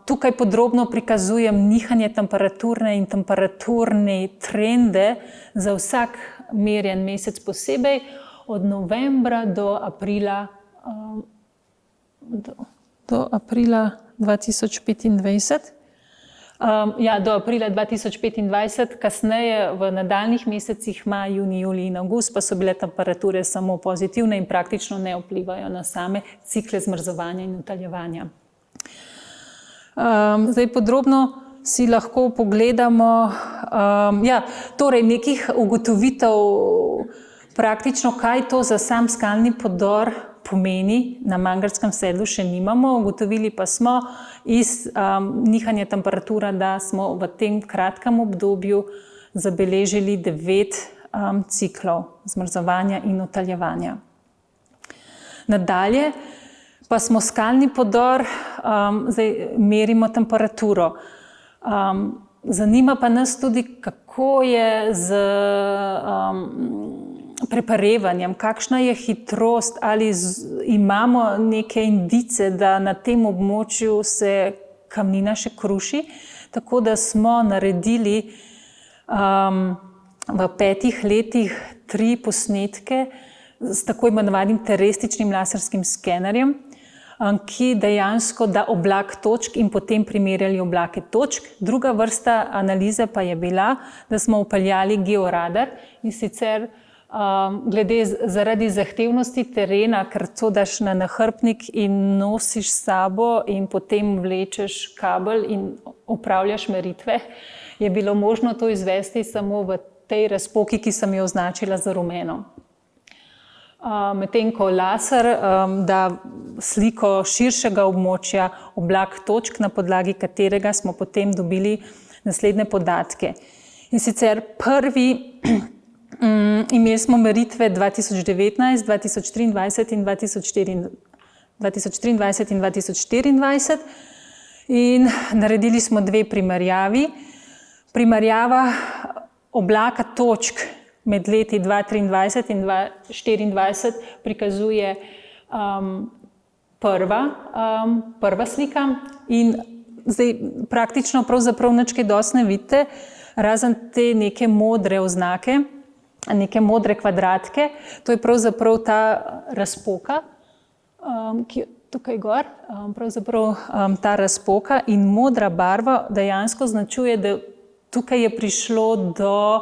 B: Tukaj podrobno prikazujem nihanje temperaturne in temperaturne trende za vsak merjen mesec posebej od novembra do aprila 2025. Do aprila 2025, kasneje v nadaljnih mesecih, maj, junij, julij in avgust, pa so bile temperature samo pozitivne in praktično ne vplivajo na same cikle zmrzovanja in utaljevanja. Zdaj podrobno si lahko pogledamo, torej nekih ugotovitev praktično, kaj to za sam skalni podor pomeni, na Mangartskem sedlu še nimamo, ugotovili pa smo iz nihanja temperatura, da smo v tem kratkem obdobju zabeležili 9 ciklov zmrzovanja in utaljevanja. Nadalje pa smo skalni podor, zdaj merimo temperaturo. Zanima pa nas tudi, kako je z preparevanjem, kakšna je hitrost, ali imamo neke indice, da na tem območju se kamnina še kruši, tako da smo naredili v 5 letih 3 posnetke s tako imenovanim terestičnim laserskim skenerjem, ki dejansko da oblak točk in potem primerjali oblake točk. Druga vrsta analize pa je bila, da smo vpeljali georadar in sicer zaradi zahtevnosti terena, ker to daš na nahrbtnik in nosiš s sabo in potem vlečeš kabel in opravljaš meritve, je bilo možno to izvesti samo v tej razpoki, ki sem jo označila za rumeno. Medtem ko laser da sliko širšega območja, oblak točk, na podlagi katerega smo potem dobili naslednje podatke. In sicer imeli smo meritve 2019, 2023 in 2024 in naredili smo 2 primerjavi. Primerjava oblaka točk med leti 2023 in 2024 prikazuje prva slika in zdaj praktično pravzaprav nič kaj dosti ne vidite, razen te neke modre oznake, neke modre kvadratke, to je pravzaprav ta razpoka, ki je tukaj gor, pravzaprav ta razpoka in modra barva dejansko označuje, da tukaj je prišlo do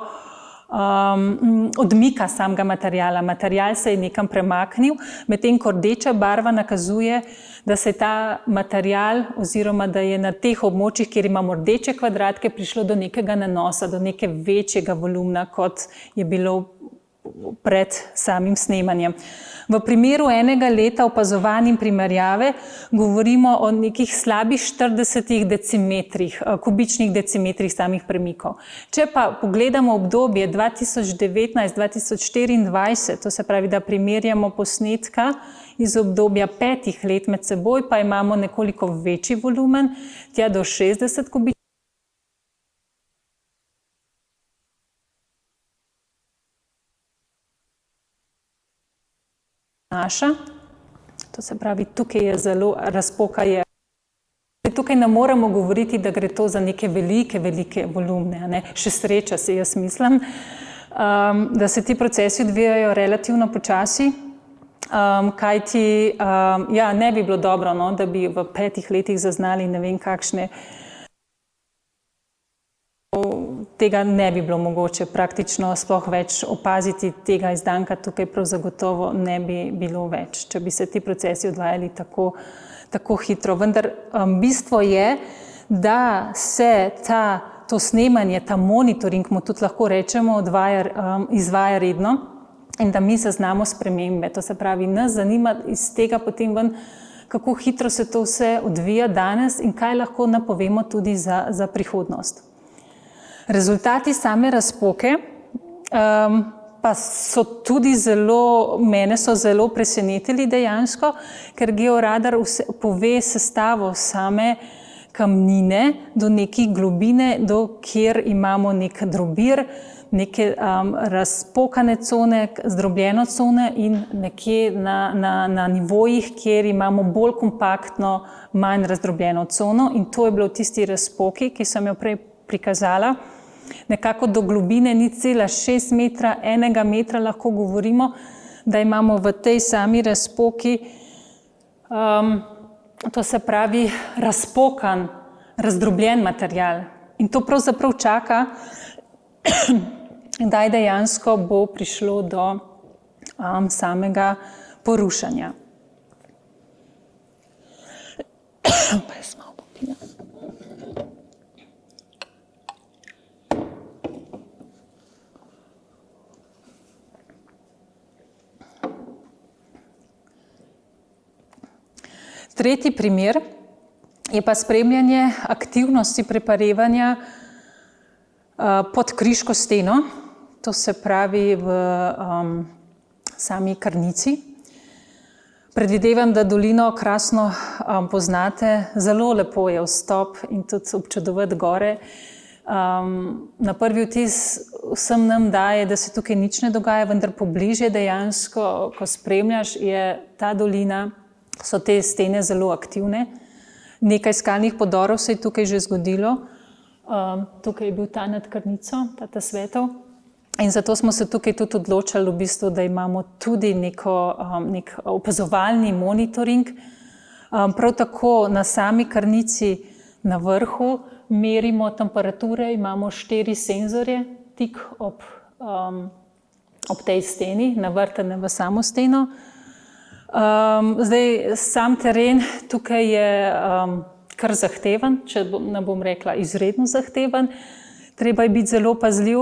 B: odmika samega materiala. Material se je nekam premaknil, medtem ko rdeča barva nakazuje, da se je ta material oziroma da je na teh območjih, kjer imamo rdeče kvadratke, prišlo do nekega nanosa, do neke večjega volumna, kot je bilo pred samim snemanjem. V primeru enega leta opazovanj in primerjave govorimo o nekih slabih 40 decimetrih, kubičnih decimetrih samih premikov. Če pa pogledamo obdobje 2019-2024, to se pravi, da primerjamo posnetka iz obdobja 5 let med seboj, pa imamo nekoliko večji volumen, tja do 60 kubičnih. naša. To se pravi, tukaj je zelo razpoka. Tukaj ne moremo govoriti, da gre to za neke velike volumne, ne? Še sreča se, jaz mislim, da se ti procesi odvijajo relativno počasi, kajti ne bi bilo dobro, no, da bi v 5 letih zaznali ne vem kakšne. Tega ne bi bilo mogoče praktično sploh več opaziti, tega izdanka tukaj prav zagotovo ne bi bilo več, če bi se ti procesi odvajali tako hitro. Vendar bistvo je, da se to snemanje, ta monitoring, mu tudi lahko rečemo, izvaja redno in da mi zaznamo spremembe. To se pravi, nas zanima iz tega potem ven, kako hitro se to vse odvija danes in kaj lahko napovemo tudi za prihodnost. Rezultati same razpoke pa so tudi mene so zelo presenetili dejansko, ker georadar pove sestavo same kamnine do neke globine, do kjer imamo nek drobir, neke razpokane cone, zdrobljeno cone in nekje na nivojih, kjer imamo bolj kompaktno, manj razdrobljeno cono in to je bilo v tisti razpoki, ki sem jo prej prikazala. Nekako do globine 0,6 metra, 1 metra lahko govorimo, da imamo v tej sami razpoki, to se pravi razpokan, razdrobljen material. In to pravzaprav čaka, kdaj dejansko bo prišlo do samega porušanja. Tretji primer je pa spremljanje aktivnosti preparevanja pod kriško steno, to se pravi v sami Krnici. Predvidevam, da dolino krasno poznate, zelo lepo je vstop in tudi občudovati gore. Na prvi vtis vsem nam daje, da se tukaj nič ne dogaja, vendar pobliže dejansko, ko spremljaš, je ta dolina, so te stene zelo aktivne. Nekaj skalnih podorov se je tukaj že zgodilo. Tukaj je bil ta nad Krnico, ta svetel. In zato smo se tukaj tudi odločili, v bistvu, da imamo tudi nek opazovalni monitoring. Prav tako na sami Krnici na vrhu merimo temperature, imamo 4 senzorje tik ob tej steni, navrtane v samo steno. Zdaj, sam teren tukaj je kar zahteven, če ne bom rekla izredno zahteven. Treba je biti zelo pazljiv,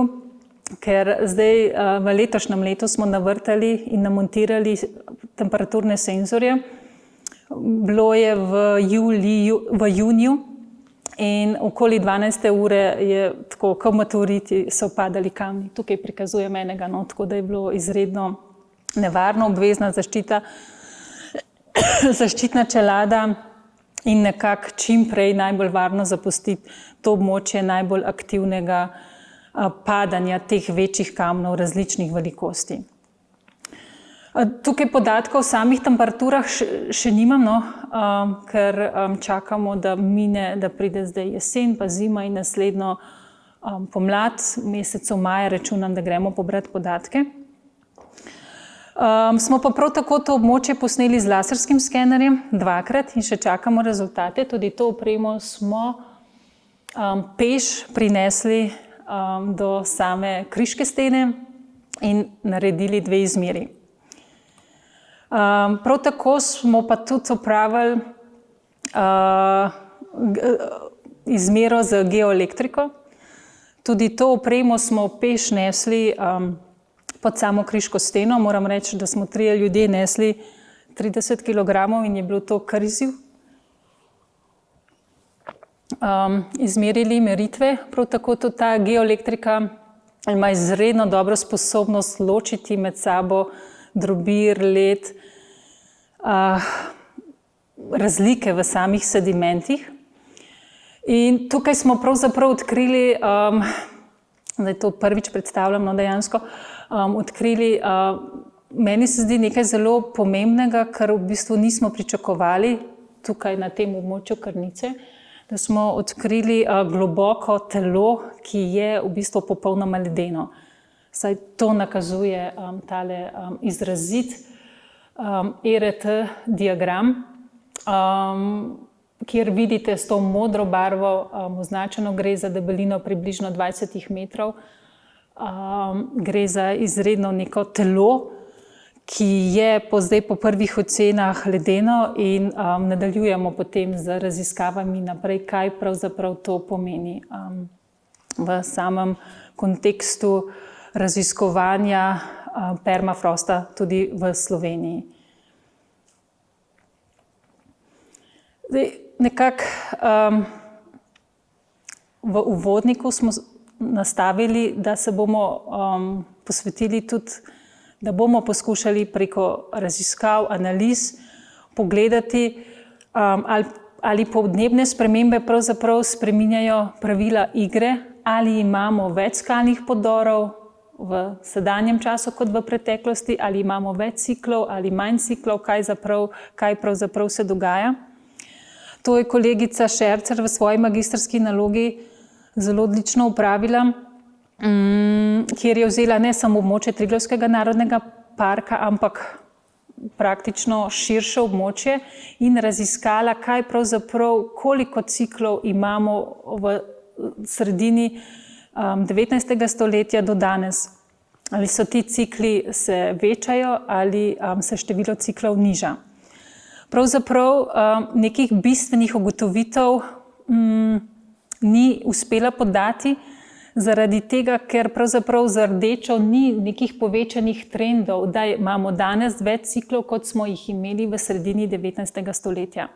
B: ker zdaj v letošnjem letu smo navrtali in namontirali temperaturne senzorje. Bilo je v juniju in okoli 12. ure je tako, kot meteoriti so padali kamni. Tukaj prikazujem enega, no, tako da je bilo izredno nevarno, obvezna zaščitna čelada in nekako čim prej najbolj varno zapustiti to območje najbolj aktivnega padanja teh večjih kamnov različnih velikosti. Tukaj podatkov o samih temperaturah še nimam, no, ker čakamo, da pride zdaj jesen, pa zima in naslednjo pomlad, v mesecu maja računam, da gremo pobrati podatke. Smo pa prav tako to območje posneli z laserskim skenerjem 2-krat in še čakamo rezultate. Tudi to opremo smo peš prinesli do same kriške stene in naredili 2 izmeri. Prav tako smo pa tudi opravili izmero z geoelektriko. Tudi to opremo smo peš nesli pod samo kriško steno. Moram reči, da smo 3 ljudje nesli 30 kg in je bilo to kar izziv. Izmerili meritve, prav tako tudi ta geoelektrika ima izredno dobro sposobnost ločiti med sabo drobir, led, razlike v samih sedimentih. In tukaj smo pravzaprav odkrili, zdaj to prvič predstavljam, no dejansko, odkrili Meni se zdi nekaj zelo pomembnega, kar v bistvu nismo pričakovali tukaj na tem območju Krnice, da smo odkrili globoko telo, ki je v bistvu popolnoma ledeno. Saj to nakazuje tale izrazit ERT diagram, kjer vidite s to modro barvo označeno, gre za debelino približno 20 metrov. Gre za izredno neko telo, ki je zdaj po prvih ocenah ledeno in nadaljujemo potem z raziskavami naprej, kaj pravzaprav to pomeni v samem kontekstu raziskovanja permafrosta tudi v Sloveniji. Zdaj, nekako v uvodniku smo nastavili, da se bomo posvetili tudi, da bomo poskušali preko raziskav, analiz pogledati, ali podnebne spremembe pravzaprav spreminjajo pravila igre, ali imamo več skalnih podorov v sedanjem času kot v preteklosti, ali imamo več ciklov ali manj ciklov, kaj pravzaprav se dogaja. To je kolegica Šercer v svoji magistrski nalogi zelo odlično opravila, kjer je vzela ne samo območje Triglavskega narodnega parka, ampak praktično širše območje in raziskala, kaj pravzaprav, koliko ciklov imamo v sredini 19. stoletja do danes. Ali so ti cikli se večajo ali se število ciklov niža. Pravzaprav nekih bistvenih ugotovitev ni uspela podati, zaradi tega, ker pravzaprav z rdečo ni nekih povečanih trendov, da imamo danes več ciklov, kot smo jih imeli v sredini 19. stoletja.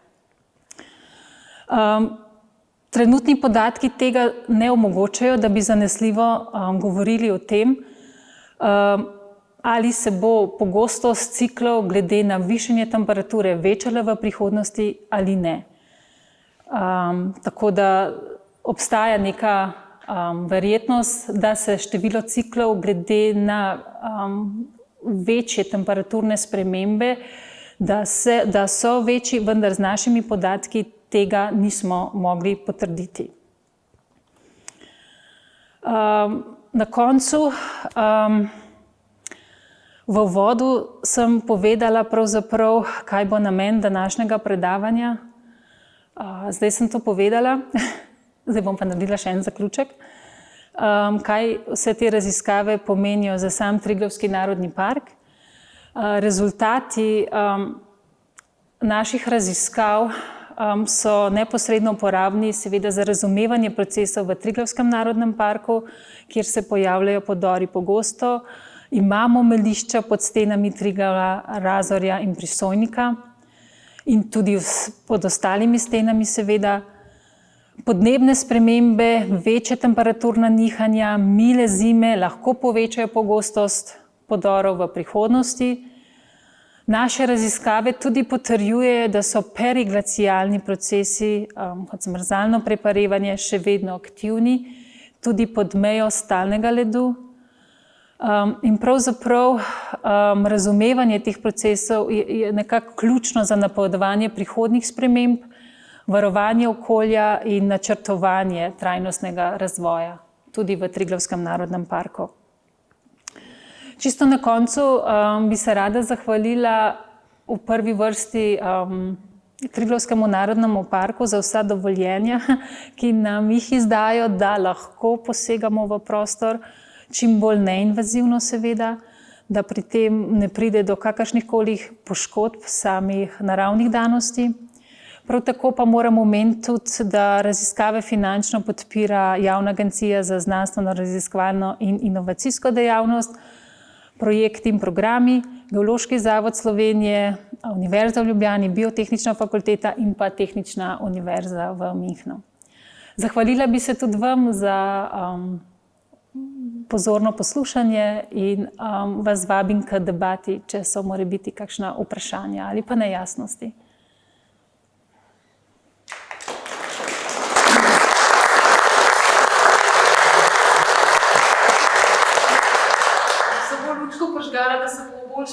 B: Trenutni podatki tega ne omogočajo, da bi zanesljivo govorili o tem, ali se bo pogostost ciklov glede na višanje temperature večala v prihodnosti ali ne. Tako da obstaja neka verjetnost, da se število ciklov glede na večje temperaturne spremembe, da so večji, vendar z našimi podatki tega nismo mogli potrditi. Na koncu v uvodu sem povedala pravzaprav, kaj bo namen današnjega predavanja. Zdaj sem to povedala, zdaj bom pa naredila še en zaključek. Kaj vse te raziskave pomenijo za sam Triglavski narodni park. Rezultati naših raziskav so neposredno uporabni seveda za razumevanje procesov v Triglavskem narodnem parku, kjer se pojavljajo podori pogosto. Imamo melišča pod stenami Triglava, Razorja in Prisojnika in tudi pod ostalimi stenami seveda. Podnebne spremembe, večje temperaturna nihanja, mile zime lahko povečajo pogostost podorov v prihodnosti. Naše raziskave tudi potrjujejo, da so periglacialni procesi, kot zmrzalno preparevanje, še vedno aktivni, tudi pod mejo stalnega ledu. In pravzaprav razumevanje teh procesov je nekako ključno za napovedovanje prihodnjih sprememb, varovanje okolja in načrtovanje trajnostnega razvoja, tudi v Triglavskem narodnem parku. Čisto na koncu bi se rada zahvalila v prvi vrsti Triglavskemu narodnemu parku za vsa dovoljenja, ki nam jih izdajo, da lahko posegamo v prostor, čim bolj neinvazivno seveda, da pri tem ne pride do kakršnihkoli poškodb samih naravnih danosti. Prav tako pa moram omeniti tudi, da raziskave finančno podpira Javna agencija za znanstveno, raziskovalno in inovacijsko dejavnost, projekti in programi, Geološki zavod Slovenije, Univerza v Ljubljani, Biotehnična fakulteta in pa Tehnična univerza v Münchnu. Zahvalila bi se tudi vam za pozorno poslušanje in vas vabim k debati, če so morebiti kakšna vprašanja ali pa nejasnosti.
A: Samo lučko požgala, da se bomo bolj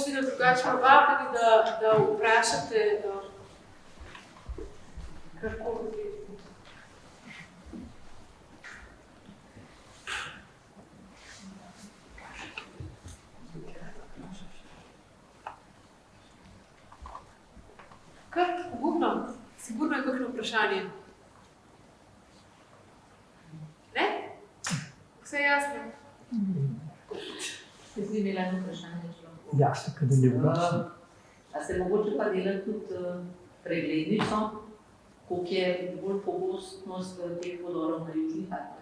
A: kakšno vprašanje? Ne? Vse jasno?
C: Jaz bi imela eno vprašanje, če lahko.
D: Jasno, kad ne vprašam.
C: A se mogoče pa delati tudi preglednico, koliko je bolj pogostnost teh podorov na južnih Alpah?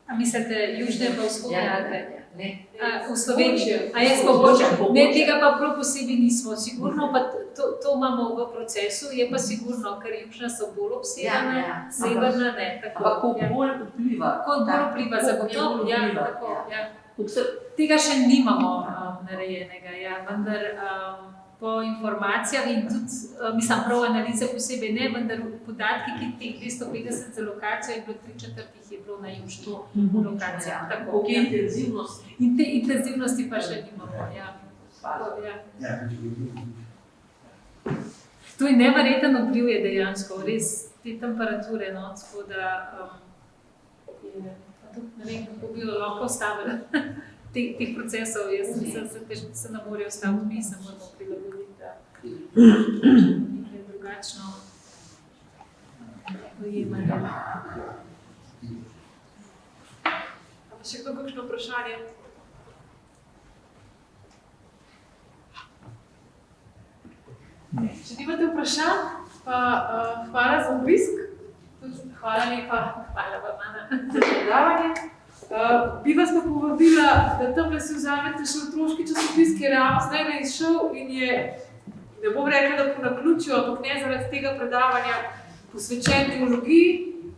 E: A mislite južne pa vzhodne Alpe?
C: Ne.
E: V Sloveniji. A je pobočje? Ne, tega pa prav posebej nismo. Sigurno pa to imamo v procesu, je pa sigurno, ker južna so bolj obsedena, severna ne.
C: Ampak koliko bolj vpliva?
E: Koliko bolj vpliva, zagotovo. Ja, tako, ja. Tega še nimamo narejenega, ja, vendar po informacijah in tudi, mislim, prav analize posebej ne, vendar podatki, ki teh 250 za lokacijo je bilo 3/4 je bilo na južnih lokacijah. Tako,
C: Koliko je intenzivnosti?
E: In te intenzivnosti pa še nimamo, ja. Ja. To je neverjeten vpliv je dejansko, res te temperature, no, tako da ne vem, kako bi lahko ustavili teh procesov, jaz se ne morejo ustaviti, mi se moramo prilagoditi, da nekaj drugačno dojemanje.
A: Pa še kdo kakšno vprašanje? Če nimate vprašanj, pa hvala za obisk. Hvala lepa.
E: Hvala vam, Ana.
A: Za predavanje. Bi vas pa povabila, da tamle si vzamete še otroški časopis, ki je ravno zdaj izšel in je, ne bom rekla, da po naključju, ampak ne zaradi tega predavanja, posvečen biologiji.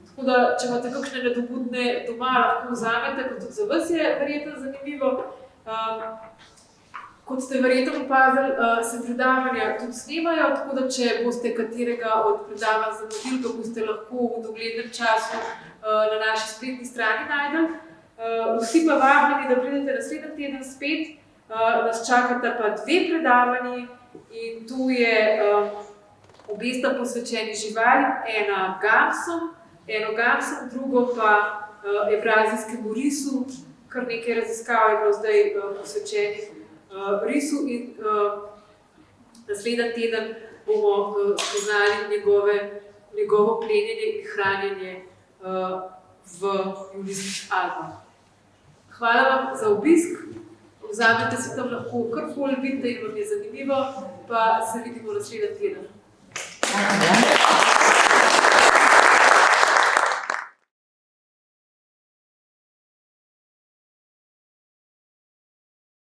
A: Tako da, če imate kakšne nadobudne doma, lahko vzamete, kot tudi za vas je verjetno zanimivo. Kot ste verjetno opazili, se predavanja tudi snemajo, tako da če boste katerega od predavanj zamudili, ga boste lahko v doglednem času na naši spletni strani najdeli. Vsi pa vabljeni, da pridete naslednji teden spet, nas čakata pa 2 predavanji in tu je obe sta posvečeni živali, eno gamsom, drugo pa evrazijskemu risu, kar nekaj raziskav je bilo zdaj posvečenih risu in naslednji teden bomo spoznali njegovo plenjenje in hranjenje v Julijskih Alpah. Hvala vam za obisk, vzamete si tam lahko karkoli vidite in vam je zanimivo, pa se vidimo naslednji teden.